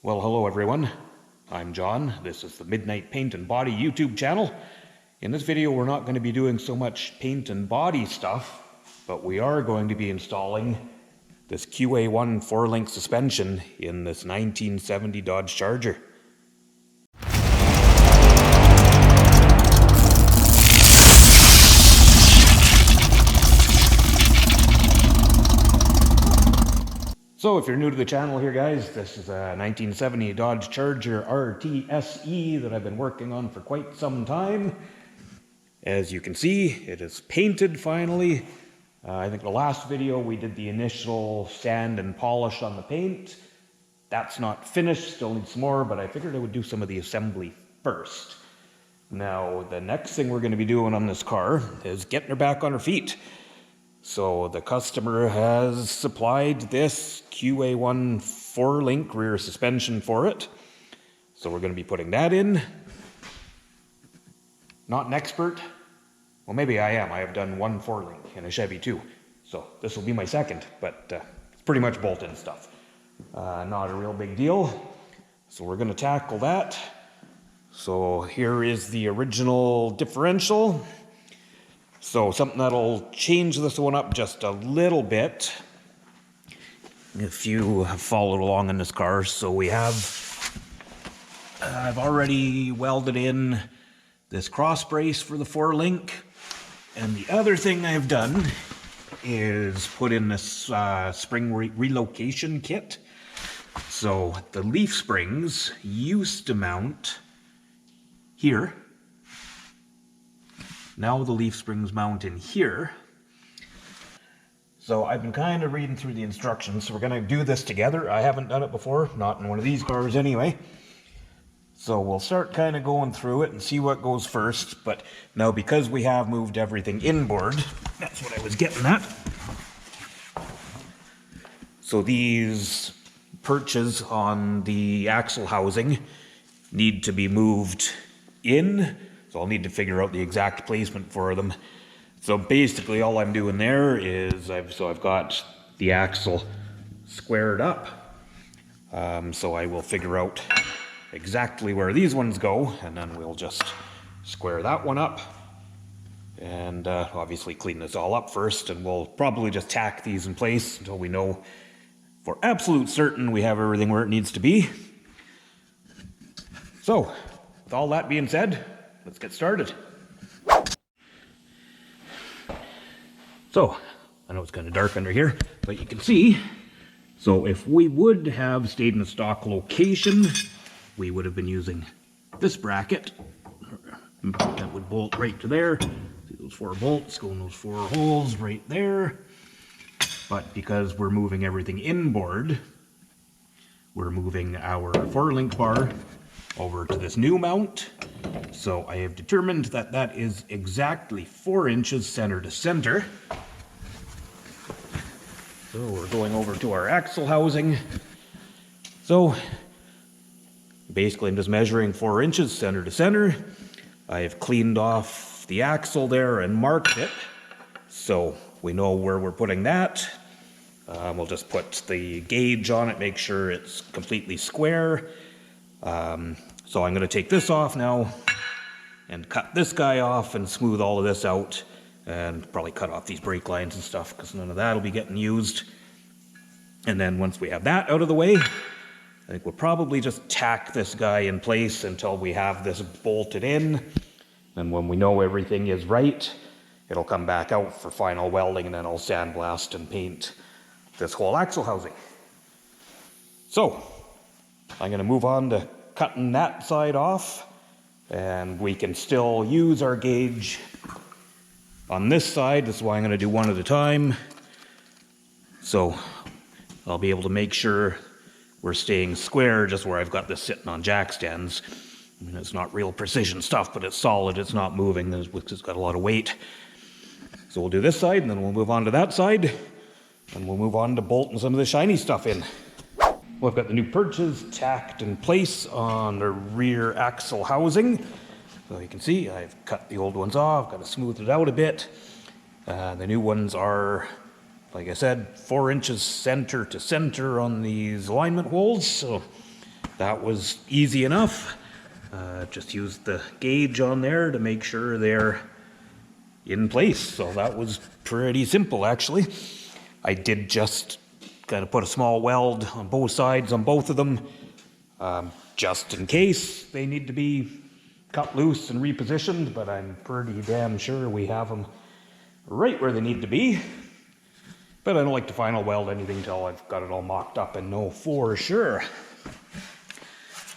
Well, hello everyone. I'm John. This is the Midnight Paint and Body YouTube channel. In this video, we're not going to be doing so much paint and body stuff, but we are going to be installing this QA1 4-link suspension in this 1970 Dodge Charger. So if you're new to the channel here, guys, this is a 1970 Dodge Charger RT-SE that I've been working on for quite some time. As you can see, it is painted finally. I think the last video we did the initial sand and polish on the paint. That's not finished, still needs some more, but I figured I would do some of the assembly first. Now, the next thing we're going to be doing on this car is getting her back on her feet. So the customer has supplied this QA1 4-link rear suspension for it. So we're going to be putting that in. Not an expert. Well, maybe I am. I have done one 4-link in a Chevy too. So this will be my second, but it's pretty much bolt-in stuff. Not a real big deal. So we're going to tackle that. So here is the original differential. So something that'll change this one up just a little bit, if you have followed along in this car. So we have, I've already welded in this cross brace for the 4-link. And the other thing I've done is put in this spring relocation kit. So the leaf springs used to mount here. Now the leaf springs mount in here. So I've been kind of reading through the instructions, so we're going to do this together. I haven't done it before, not in one of these cars anyway. So we'll start kind of going through it and see what goes first. But now because we have moved everything inboard, that's what I was getting at. So these perches on the axle housing need to be moved in. So I'll need to figure out the exact placement for them. So basically all I'm doing there is I've got the axle squared up. So I will figure out exactly where these ones go, and then we'll just square that one up. And obviously clean this all up first, and we'll probably just tack these in place until we know for absolute certain we have everything where it needs to be. So with all that being said, let's get started. So, I know it's kind of dark under here, but you can see. So if we would have stayed in the stock location, we would have been using this bracket. That would bolt right to there. See those 4 bolts go in those 4 holes right there. But because we're moving everything inboard, we're moving our 4-link bar over to this new mount. So I have determined that that is exactly 4 inches center to center. So we're going over to our axle housing. So basically I'm just measuring 4 inches center to center. I have cleaned off the axle there and marked it. So we know where we're putting that. We'll just put the gauge on it, make sure it's completely square. So I'm going to take this off now and cut this guy off and smooth all of this out, and probably cut off these brake lines and stuff because none of that will be getting used. And then once we have that out of the way, I think we'll probably just tack this guy in place until we have this bolted in. And when we know everything is right, it'll come back out for final welding, and then I'll sandblast and paint this whole axle housing. So I'm going to move on to cutting that side off, and we can still use our gauge on this side. This is why I'm going to do one at a time. So I'll be able to make sure we're staying square just where I've got this sitting on jack stands. I mean, it's not real precision stuff, but it's solid, it's not moving, it's got a lot of weight. So we'll do this side, and then we'll move on to that side, and we'll move on to bolting some of the shiny stuff in. Well, I've got the new perches tacked in place on the rear axle housing. So you can see I've cut the old ones off, got to smooth it out a bit. The new ones are Like I said, 4 inches center to center on these alignment holes, so that was easy enough. Just used the gauge on there to make sure they're in place. So that was pretty simple, actually. I did just kind of put a small weld on both sides on both of them, just in case they need to be cut loose and repositioned, but I'm pretty damn sure we have them right where they need to be. But I don't like to final weld anything until I've got it all mocked up and know for sure.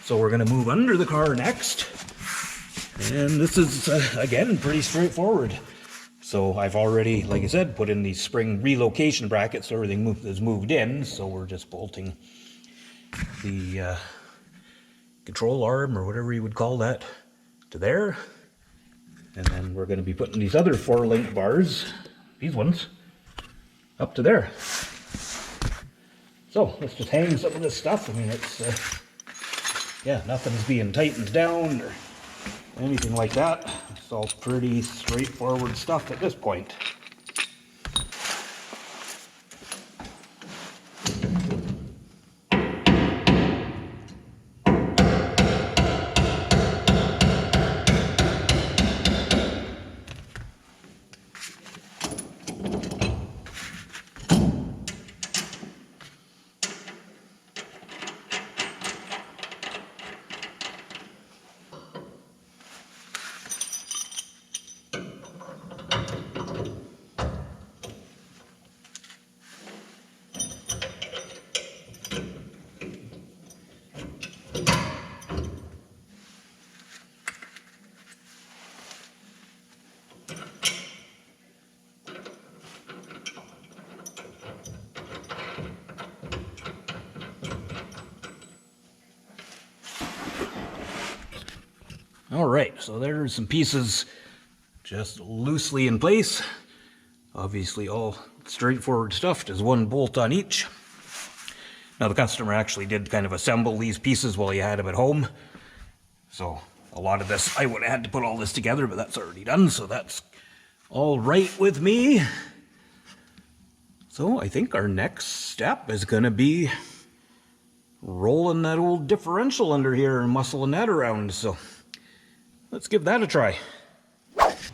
So we're going to move under the car next. And this is, again, pretty straightforward. So I've already, like I said, put in these spring relocation brackets so everything is moved in. So we're just bolting the control arm, or whatever you would call that, to there. And then we're going to be putting these other 4-link bars, these ones, up to there. So let's just hang some of this stuff. I mean, it's, yeah, nothing's being tightened down or anything like that. It's all pretty straightforward stuff at this point. All right, so there's some pieces just loosely in place. Obviously all straightforward stuff, just one bolt on each. Now the customer actually did kind of assemble these pieces while he had them at home. So a lot of this, I would have had to put all this together, but that's already done, so that's all right with me. So I think our next step is gonna be rolling that old differential under here and muscling that around, so let's give that a try.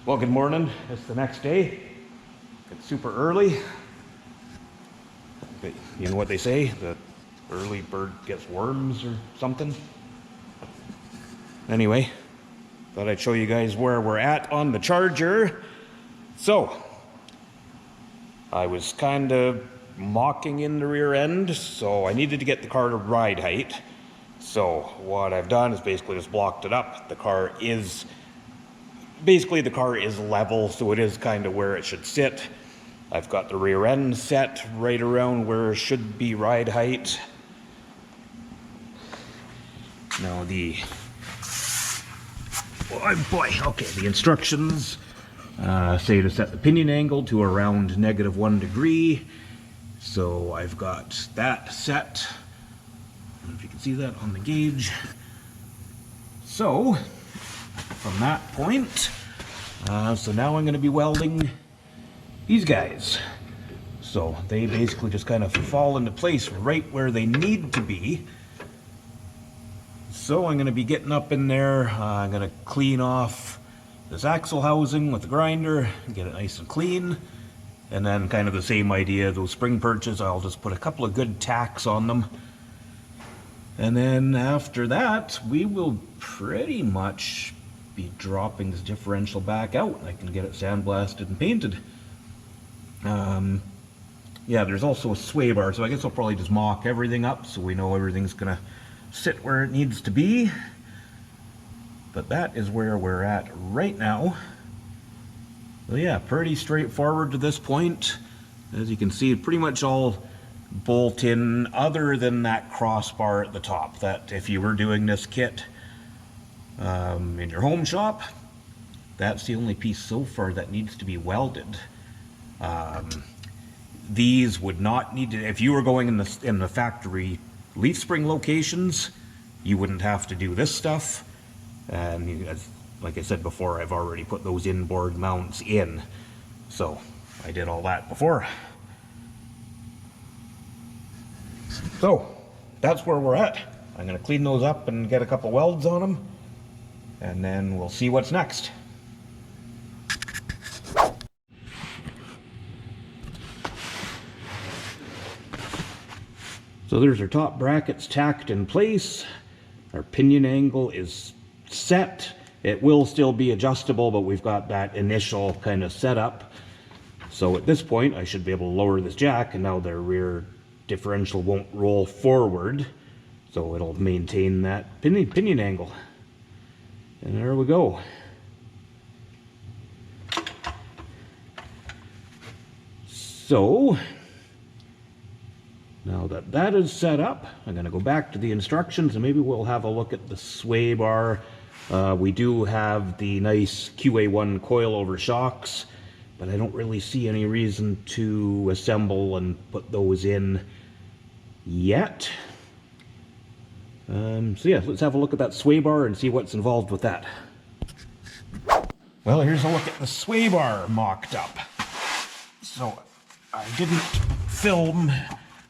Well, good morning. It's the next day. It's super early. You know what they say? The early bird gets worms or something. Anyway, thought I'd show you guys where we're at on the charger. So, I was kind of mocking in the rear end, so I needed to get the car to ride height. So what I've done is basically just blocked it up. The car is level, so it is kind of where it should sit. I've got the rear end set right around where it should be ride height. Now the instructions say to set the pinion angle to around -1 degree. So I've got that set. I don't know if you can see that on the gauge. So, from that point, so now I'm going to be welding these guys. So they basically just kind of fall into place right where they need to be. So I'm going to be getting up in there. I'm going to clean off this axle housing with the grinder and get it nice and clean. And then kind of the same idea, those spring perches, I'll just put a couple of good tacks on them. And then after that, we will pretty much be dropping this differential back out. I can get it sandblasted and painted. Yeah, there's also a sway bar, so I guess I'll probably just mock everything up so we know everything's gonna sit where it needs to be. But that is where we're at right now. So yeah, pretty straightforward to this point. As you can see, pretty much all bolt in other than that crossbar at the top, that if you were doing this kit in your home shop, that's the only piece so far that needs to be welded. These would not need to, if you were going in the factory leaf spring locations, you wouldn't have to do this stuff. And like I said before, I've already put those inboard mounts in, so I did all that before. So that's where we're at. I'm going to clean those up and get a couple welds on them, and then we'll see what's next. So there's our top brackets tacked in place. Our pinion angle is set. It will still be adjustable, but we've got that initial kind of setup. So at this point, I should be able to lower this jack, and now the rear differential won't roll forward. So it'll maintain that pinion angle. And there we go. So, now that that is set up, I'm going to go back to the instructions and maybe we'll have a look at the sway bar. We do have the nice QA1 coilover shocks, but I don't really see any reason to assemble and put those in yet. So yeah, let's have a look at that sway bar and see what's involved with that. Well, here's a look at the sway bar mocked up. So I didn't film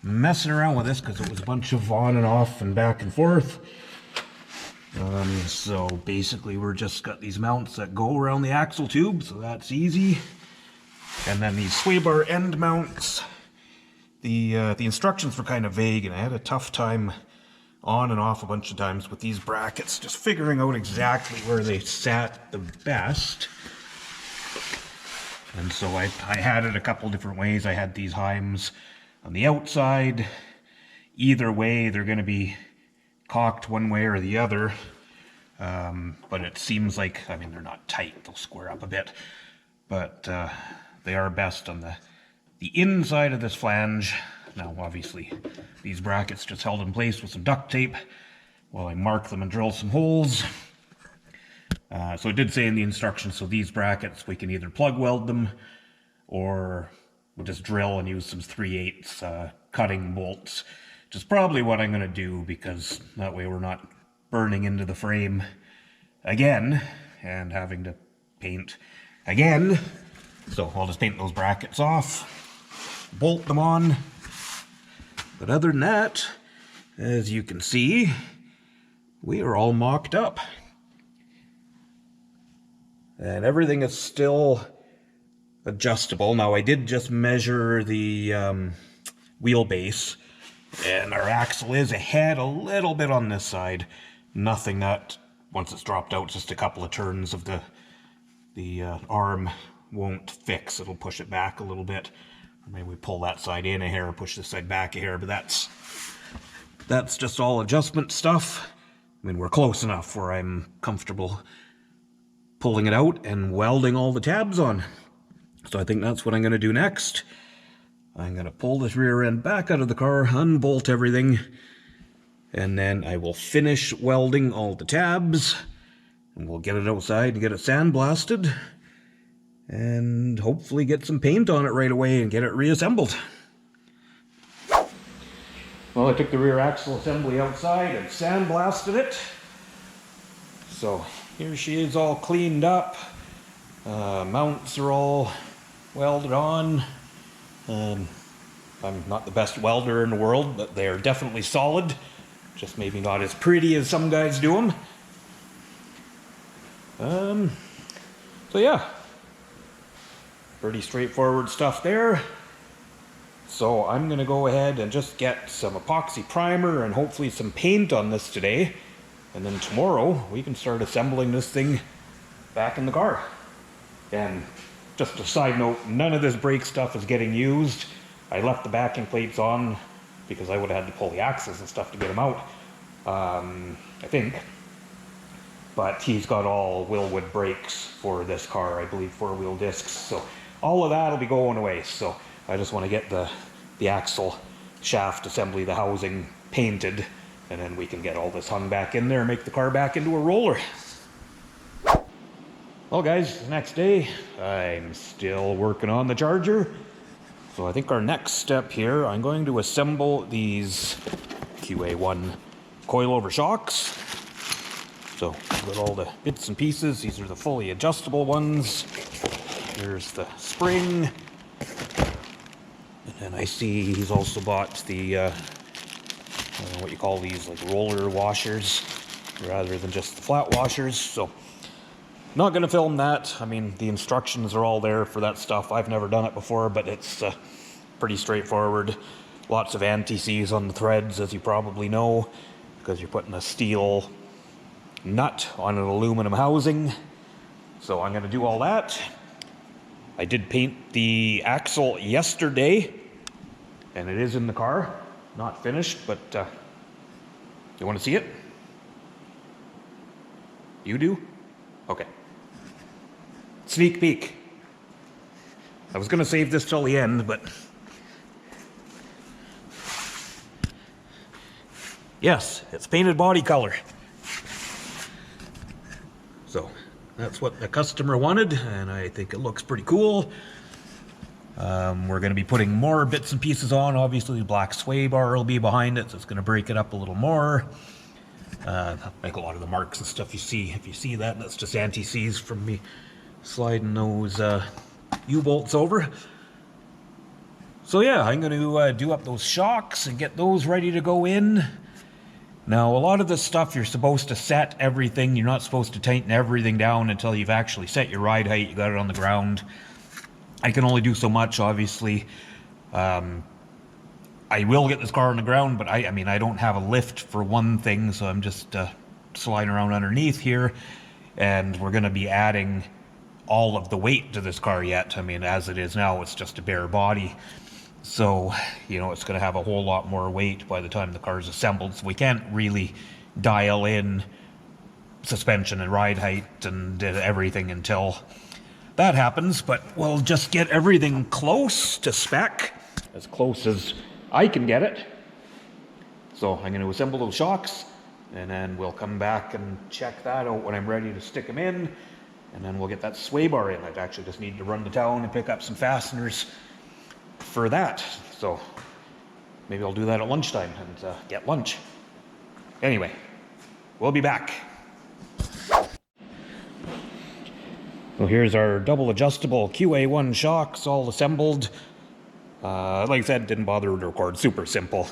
messing around with this because it was a bunch of on and off and back and forth. So basically we're just got these mounts that go around the axle tube, so that's easy. And then these sway bar end mounts. The instructions were kind of vague, and I had a tough time on and off a bunch of times with these brackets, just figuring out exactly where they sat the best. And so I had it a couple different ways. I had these heims on the outside. Either way, they're going to be cocked one way or the other. But it seems like, I mean, they're not tight. They'll square up a bit. But they are best on the inside of this flange. Now, obviously, these brackets just held in place with some duct tape while I mark them and drill some holes. So it did say in the instructions, so these brackets, we can either plug weld them or we'll just drill and use some 3/8 cutting bolts, which is probably what I'm going to do, because that way we're not burning into the frame again and having to paint again. So I'll just paint those brackets off, bolt them on. But other than that, as you can see, we are all mocked up. And everything is still adjustable. Now I did just measure the wheelbase, and our axle is ahead a little bit on this side. Nothing that, once it's dropped out, just a couple of turns of the arm won't fix. It'll push it back a little bit. Or maybe we pull that side in a hair, push this side back a hair, but that's just all adjustment stuff. I mean, we're close enough where I'm comfortable pulling it out and welding all the tabs on. So I think that's what I'm going to do next. I'm going to pull this rear end back out of the car, unbolt everything, and then I will finish welding all the tabs, and we'll get it outside and get it sandblasted, and hopefully get some paint on it right away and get it reassembled. Well, I took the rear axle assembly outside and sandblasted it. So here she is, all cleaned up. Mounts are all welded on. I'm not the best welder in the world, but they're definitely solid. Just maybe not as pretty as some guys do them. So yeah, pretty straightforward stuff there. So I'm going to go ahead and just get some epoxy primer and hopefully some paint on this today. And then tomorrow we can start assembling this thing back in the car. And just a side note, none of this brake stuff is getting used. I left the backing plates on because I would have had to pull the axles and stuff to get them out, I think. But he's got all Willwood brakes for this car, I believe 4-wheel discs. So all of that will be going away. So I just want to get the axle shaft assembly, the housing painted, and then we can get all this hung back in there and make the car back into a roller. Well guys, the next day, I'm still working on the Charger. So I think our next step here, I'm going to assemble these QA1 coilover shocks. So I've got all the bits and pieces. These are the fully adjustable ones. Here's the spring. And then I see he's also bought the what you call these, like roller washers, rather than just the flat washers. So, not going to film that. I mean, the instructions are all there for that stuff. I've never done it before, but it's pretty straightforward. Lots of anti-seize on the threads, as you probably know, because you're putting a steel nut on an aluminum housing. So I'm going to do all that. I did paint the axle yesterday, and it is in the car. Not finished, but you want to see it? You do? Okay. Sneak peek. I was going to save this till the end, but yes, it's painted body color. So that's what the customer wanted, and I think it looks pretty cool. We're going to be putting more bits and pieces on. Obviously, the black sway bar will be behind it, so it's going to break it up a little more. Like a lot of the marks and stuff you see. If you see that, that's just anti-seize from me sliding those U-bolts over. So yeah, I'm going to do up those shocks and get those ready to go in. Now, a lot of this stuff, you're supposed to set everything. You're not supposed to tighten everything down until you've actually set your ride height. You got it on the ground. I can only do so much, obviously. I will get this car on the ground, but I mean, I don't have a lift for one thing, so I'm just sliding around underneath here. And we're going to be adding all of the weight to this car yet. I mean, as it is now, it's just a bare body. So, you know, it's going to have a whole lot more weight by the time the car is assembled. So we can't really dial in suspension and ride height and everything until that happens. But we'll just get everything close to spec, as close as I can get it. So I'm going to assemble those shocks, and then we'll come back and check that out when I'm ready to stick them in. And then we'll get that sway bar in. I actually just need to run to town and pick up some fasteners for that. So maybe I'll do that at lunchtime and get lunch. Anyway, we'll be back. So here's our double adjustable QA1 shocks all assembled. Like I said, didn't bother to record, super simple.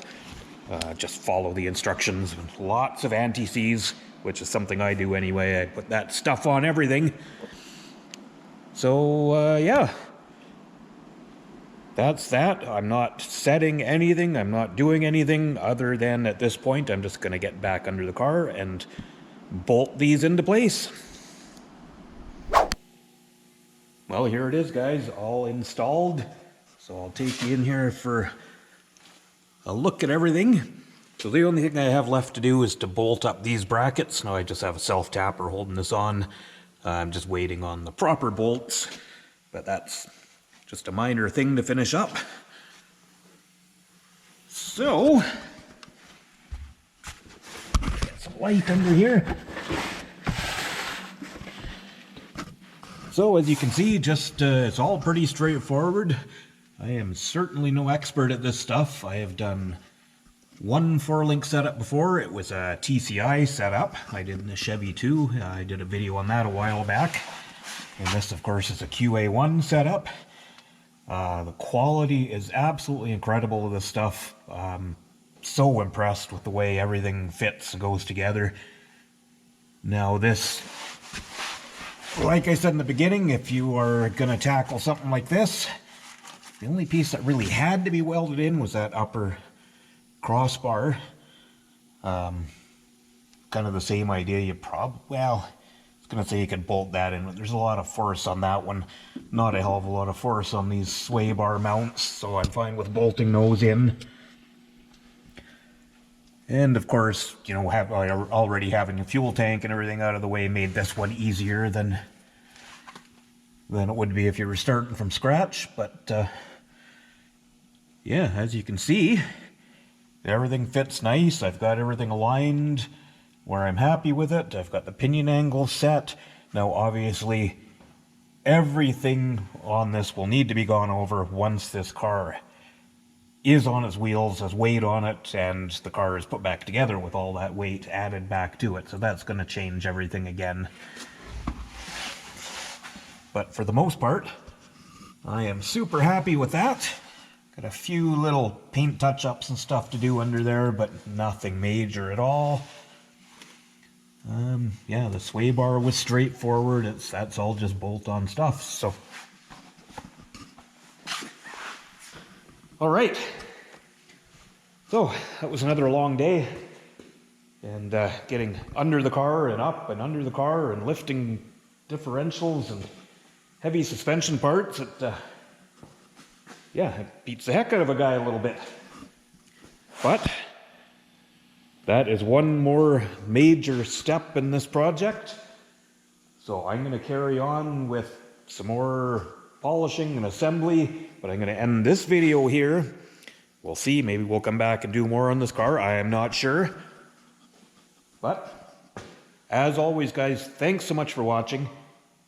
Just follow the instructions. Lots of anti-seize, which is something I do anyway. I put that stuff on everything. So yeah, that's that. I'm not setting anything. I'm not doing anything other than at this point, I'm just going to get back under the car and bolt these into place. Well, here it is, guys, all installed. So I'll take you in here for a look at everything. So the only thing I have left to do is to bolt up these brackets. Now I just have a self-tapper holding this on. I'm just waiting on the proper bolts, but that's just a minor thing to finish up. So, get some light under here. So as you can see, just it's all pretty straightforward. I am certainly no expert at this stuff. I have done one 4-link setup before. It was a TCI setup. I did in the Chevy 2. I did a video on that a while back. And this, of course, is a QA1 setup. The quality is absolutely incredible of this stuff. So impressed with the way everything fits and goes together. Now this, like I said in the beginning, if you are going to tackle something like this, the only piece that really had to be welded in was that upper crossbar. Kind of the same idea. You probably, well, I was going to say you could bolt that in, but there's a lot of force on that one. Not a hell of a lot of force on these sway bar mounts, so I'm fine with bolting those in. And of course, you know, already having a fuel tank and everything out of the way made this one easier than it would be if you were starting from scratch. But yeah, as you can see, everything fits nice. I've got everything aligned where I'm happy with it. I've got the pinion angle set. Now obviously everything on this will need to be gone over once this car is on its wheels, has weight on it, and the car is put back together with all that weight added back to it. So that's going to change everything again. But for the most part, I am super happy with that. Got a few little paint touch-ups and stuff to do under there, but nothing major at all. Yeah, the sway bar was straightforward. That's all just bolt-on stuff. So, all right. So that was another long day, and getting under the car and up and under the car and lifting differentials and heavy suspension parts. Yeah, it beats the heck out of a guy a little bit. But that is one more major step in this project. So I'm going to carry on with some more polishing and assembly, but I'm going to end this video here. We'll see, maybe we'll come back and do more on this car. I am not sure. But as always, guys, thanks so much for watching.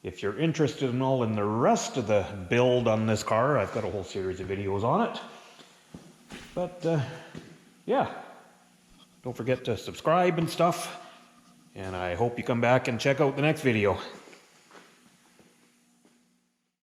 If you're interested in the rest of the build on this car, I've got a whole series of videos on it. But yeah, don't forget to subscribe and stuff. And I hope you come back and check out the next video.